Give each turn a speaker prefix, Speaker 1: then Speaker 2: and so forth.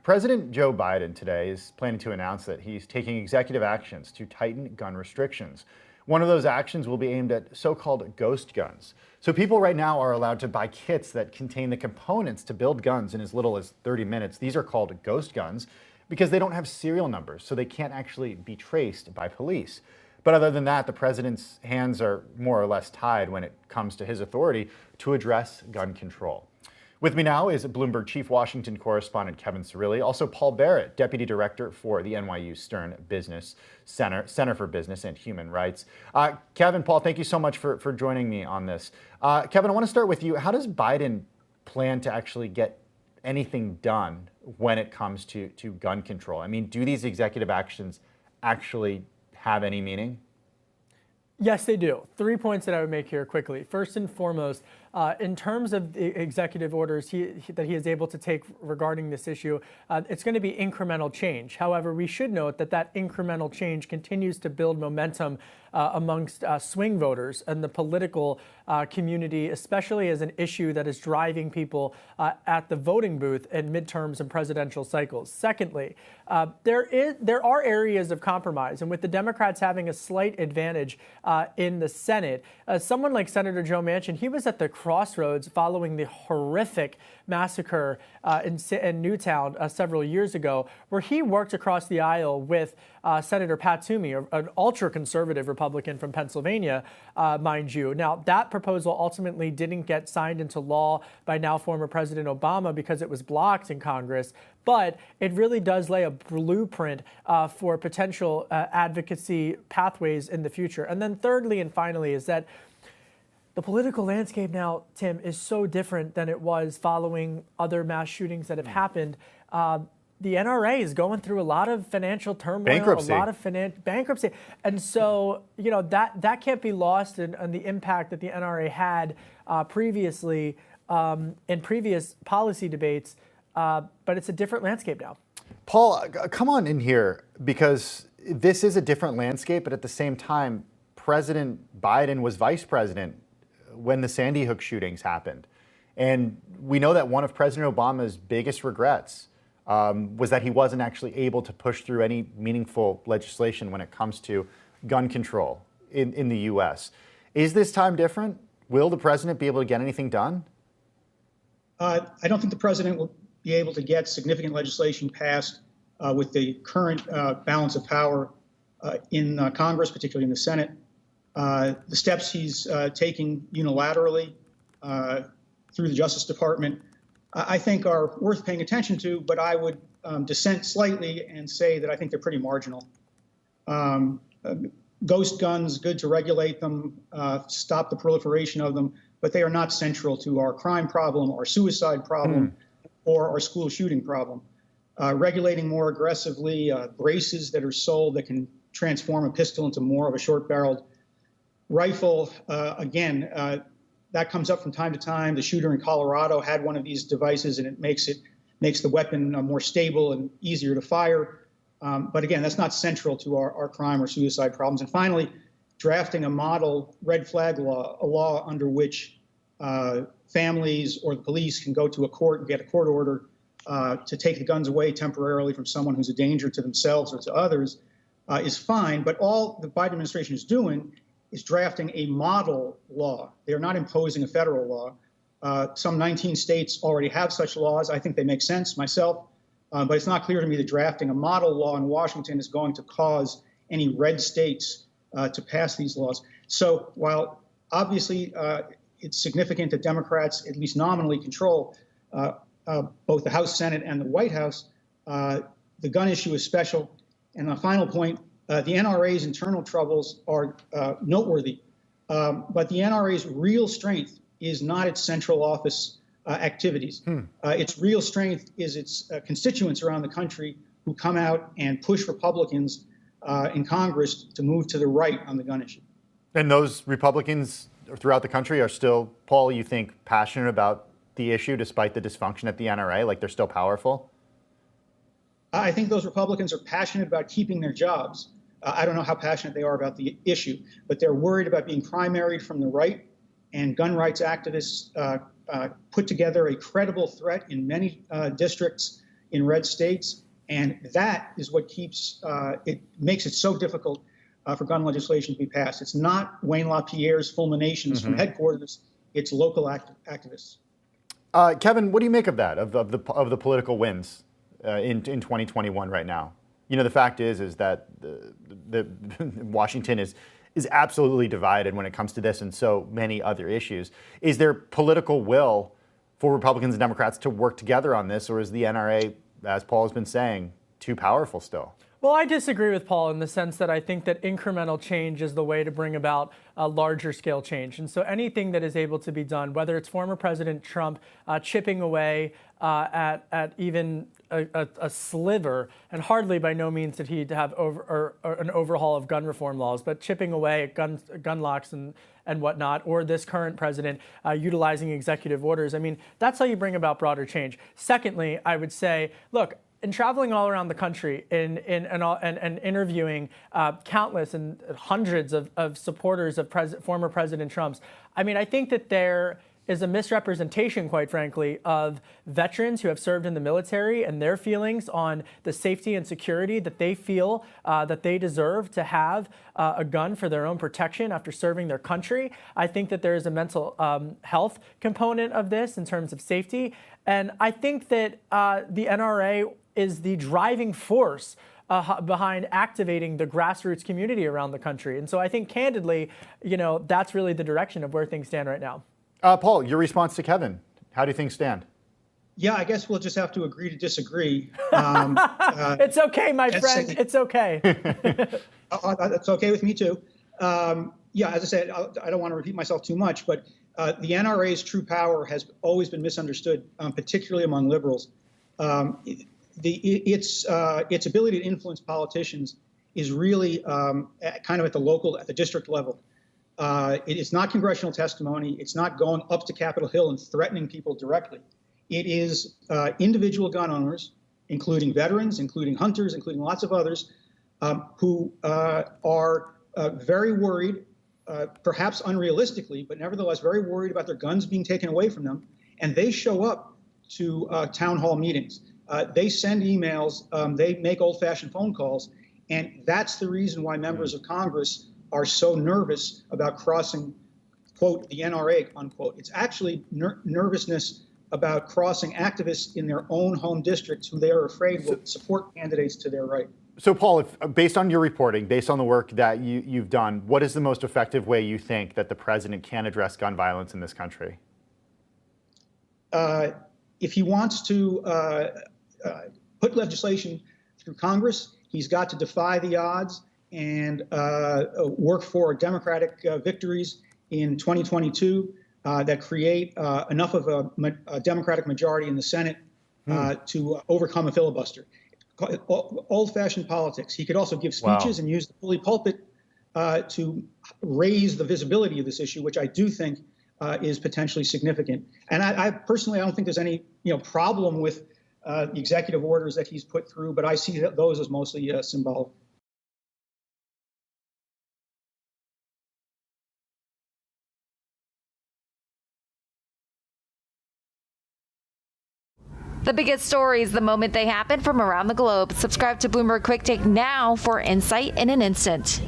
Speaker 1: President Joe Biden today is planning to announce that he's taking executive actions to tighten gun restrictions. One of those actions will be aimed at so-called ghost guns. So people right now are allowed to buy kits that contain the components to build guns in as little as 30 minutes. These are called ghost guns because they don't have serial numbers, so they can't actually be traced by police. But other than that, the president's hands are more or less tied when it comes to his authority to address gun control. With me now is Bloomberg Chief Washington Correspondent Kevin Cirilli, also Paul Barrett, Deputy Director for the NYU Stern Business Center for Business and Human Rights. Kevin, Paul, thank you so much for joining me on this. Kevin, I want to start with you. How does Biden plan to actually get anything done when it comes to gun control? I mean, do these executive actions actually have any meaning?
Speaker 2: Yes, they do. 3 points that I would make here quickly. First and foremost, in terms of the executive orders that he is able to take regarding this issue, it's going to be incremental change. However, we should note that that incremental change continues to build momentum amongst swing voters and the political community, especially as an issue that is driving people at the voting booth in midterms and presidential cycles. Secondly, there are areas of compromise, and with the Democrats having a slight advantage in the Senate, someone like Senator Joe Manchin, he was at the crossroads following the horrific massacre in Newtown several years ago, where he worked across the aisle with Senator Pat Toomey, an ultra-conservative Republican from Pennsylvania, mind you. Now, that proposal ultimately didn't get signed into law by now former President Obama because it was blocked in Congress, but it really does lay a blueprint for potential advocacy pathways in the future. And then thirdly and finally is that the political landscape now, Tim, is so different than it was following other mass shootings that have happened. The NRA is going through a lot of financial turmoil,
Speaker 1: Bankruptcy.
Speaker 2: a lot of bankruptcy. And so, you know, that can't be lost in the impact that the NRA had previously in previous policy debates. But it's a different landscape now.
Speaker 1: Paul, come on in here, because this is a different landscape, but at the same time, President Biden was vice president when the Sandy Hook shootings happened. And we know that one of President Obama's biggest regrets was that he wasn't actually able to push through any meaningful legislation when it comes to gun control in the U.S. Is this time different? Will the president be able to get anything done?
Speaker 3: I don't think the president will be able to get significant legislation passed with the current balance of power in Congress, particularly in the Senate. The steps he's taking unilaterally through the Justice Department, I think are worth paying attention to, but I would dissent slightly and say that I think they're pretty marginal. Ghost guns, good to regulate them, stop the proliferation of them, but they are not central to our crime problem, our suicide problem, or our school shooting problem. Regulating more aggressively braces that are sold that can transform a pistol into more of a short-barreled rifle, again, that comes up from time to time. The shooter in Colorado had one of these devices, and it makes the weapon more stable and easier to fire. But again, that's not central to our crime or suicide problems. And finally, drafting a model red flag law, a law under which families or the police can go to a court and get a court order to take the guns away temporarily from someone who's a danger to themselves or to others, is fine. But all the Biden administration is doing is drafting a model law. They are not imposing a federal law. Some 19 states already have such laws. I think they make sense myself, but it's not clear to me that drafting a model law in Washington is going to cause any red states to pass these laws. So while obviously it's significant that Democrats at least nominally control both the House, Senate, and the White House, the gun issue is special. And the final point, the NRA's internal troubles are noteworthy, but the NRA's real strength is not its central office activities. Its real strength is its constituents around the country who come out and push Republicans in Congress to move to the right on the gun issue.
Speaker 1: And those Republicans throughout the country are still, Paul, you think, passionate about the issue despite the dysfunction at the NRA? Like they're still powerful?
Speaker 3: I think those Republicans are passionate about keeping their jobs. I don't know how passionate they are about the issue, but they're worried about being primaried from the right. And gun rights activists put together a credible threat in many districts in red states. And that is what makes it so difficult for gun legislation to be passed. It's not Wayne LaPierre's fulminations from headquarters. It's local activists.
Speaker 1: Kevin, what do you make of that, of the political wins in 2021 right now? You know, the fact is that the Washington is absolutely divided when it comes to this and so many other issues. Is there political will for Republicans and Democrats to work together on this, or is the NRA, as Paul has been saying, too powerful still?
Speaker 2: Well, I disagree with Paul in the sense that I think that incremental change is the way to bring about a larger scale change. And so anything that is able to be done, whether it's former President Trump chipping away at even a sliver, and hardly by no means did he have an overhaul of gun reform laws, but chipping away at gun locks and whatnot, or this current president utilizing executive orders. I mean, that's how you bring about broader change. Secondly, I would say, look, in traveling all around the country and interviewing countless and hundreds of supporters of former President Trump's, I mean, I think that there is a misrepresentation, quite frankly, of veterans who have served in the military and their feelings on the safety and security that they feel that they deserve to have a gun for their own protection after serving their country. I think that there is a mental health component of this in terms of safety. And I think that the NRA is the driving force behind activating the grassroots community around the country. And so I think, candidly, you know, that's really the direction of where things stand right now.
Speaker 1: Paul, your response to Kevin, how do things stand?
Speaker 3: Yeah, I guess we'll just have to agree to disagree.
Speaker 2: It's okay, my friend. It's okay.
Speaker 3: It's okay with me, too. Yeah, as I said, I don't want to repeat myself too much, but the NRA's true power has always been misunderstood, particularly among liberals. Its ability to influence politicians is really kind of at the district level. It is not congressional testimony. It's not going up to Capitol Hill and threatening people directly. It is individual gun owners, including veterans, including hunters, including lots of others, who are very worried, perhaps unrealistically, but nevertheless very worried about their guns being taken away from them. And they show up to town hall meetings. They send emails. They make old-fashioned phone calls. And that's the reason why members of Congress are so nervous about crossing, quote, the NRA, unquote. It's actually nervousness about crossing activists in their own home districts who they are afraid will support candidates to their right.
Speaker 1: So, Paul, based on your reporting, based on the work that you've done, what is the most effective way you think that the president can address gun violence in this country?
Speaker 3: If he wants to put legislation through Congress, he's got to defy the odds and work for Democratic victories in 2022 that create enough of a Democratic majority in the Senate to overcome a filibuster. Old-fashioned politics. He could also give speeches and use the bully pulpit to raise the visibility of this issue, which I do think is potentially significant. And I personally, I don't think there's any problem with the executive orders that he's put through, but I see those as mostly symbolic.
Speaker 4: The biggest stories the moment they happen from around the globe. Subscribe to Bloomberg Quick Take now for insight in an instant.